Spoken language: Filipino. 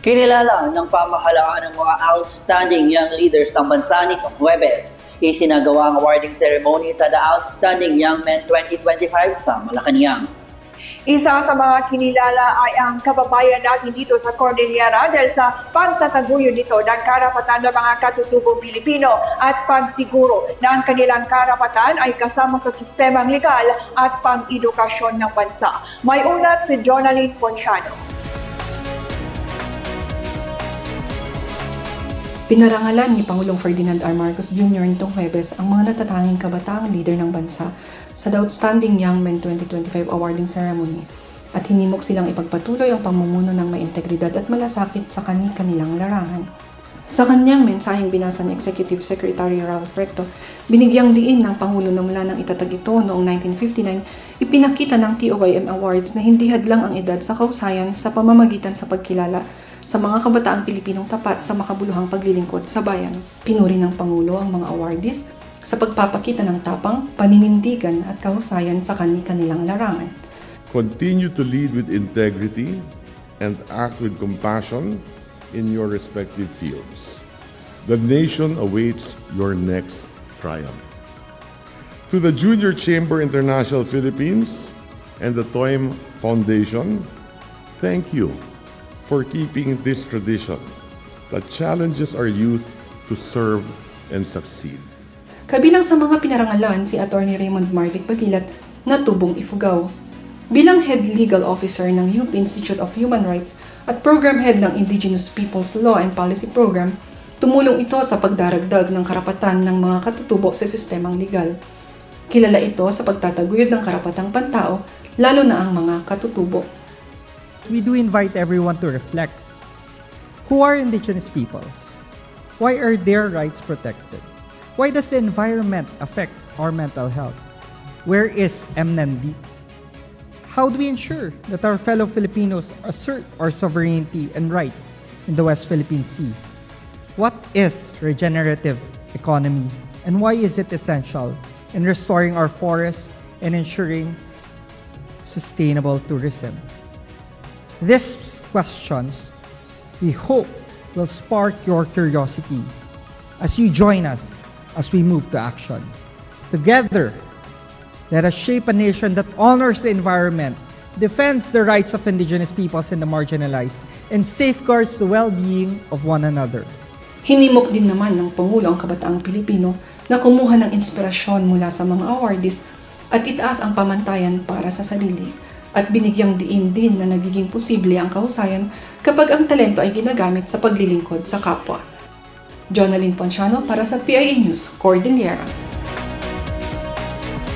Kinilala ng pamahalaan ng mga outstanding young leaders ng bansa nitong Huwebes. Isinagawa ang awarding ceremony sa The Outstanding Young Men 2025 sa Malacanang. Isa sa mga kinilala ay ang kababayan natin dito sa Cordillera dahil sa pagtataguyod nito ng karapatan ng mga katutubong Pilipino at pagsiguro na ang kanilang karapatan ay kasama sa sistemang legal at pang-edukasyon ng bansa. May ulat si Jonalyn Ponciano. Pinarangalan ni Pangulong Ferdinand R. Marcos Jr. nitong Huwebes ang mga natatanging kabataang leader ng bansa sa The Outstanding Young Men 2025 Awarding Ceremony at hinimok silang ipagpatuloy ang pamumuno ng may integridad at malasakit sa kani-kanilang larangan. Sa kanyang mensaheng binasa ni Executive Secretary Ralph Recto, binigyang diin ng Pangulo na mula nang itatag ito noong 1959, ipinakita ng TOYM Awards na hindi hadlang ang edad sa kausayan sa pamamagitan sa pagkilala sa mga kabataang Pilipinong tapat sa makabuluhang paglilingkod sa bayan. Pinuri ng Pangulo ang mga awardees sa pagpapakita ng tapang, paninindigan at kahusayan sa kani-kanilang larangan. Continue to lead with integrity and act with compassion in your respective fields. The nation awaits your next triumph. To the Junior Chamber International Philippines and the TOYM Foundation, thank you for keeping this tradition that challenges our youth to serve and succeed. Kabilang sa mga pinarangalan si Atty. Raymond Marvic Bagilat na tubong Ifugao. Bilang Head Legal Officer ng UP Institute of Human Rights at Program Head ng Indigenous Peoples Law and Policy Program, tumulong ito sa pagdaragdag ng karapatan ng mga katutubo sa sistemang legal. Kilala ito sa pagtataguyod ng karapatang pantao, lalo na ang mga katutubo. We do invite everyone to reflect. Who are indigenous peoples? Why are their rights protected? Why does the environment affect our mental health? Where is MND? How do we ensure that our fellow Filipinos assert our sovereignty and rights in the West Philippine Sea? What is regenerative economy and why is it essential in restoring our forests and ensuring sustainable tourism? These questions, we hope, will spark your curiosity as you join us as we move to action. Together, let us shape a nation that honors the environment, defends the rights of indigenous peoples and the marginalized, and safeguards the well-being of one another. Hinimok din naman ng Pangulo ang kabataang Pilipino na kumuha ng inspirasyon mula sa mga awardees at itaas ang pamantayan para sa sarili. At binigyang diin din na nagiging posible ang kahusayan kapag ang talento ay ginagamit sa paglilingkod sa kapwa. Jonalyn Ponciano para sa PIA News, Cordillera.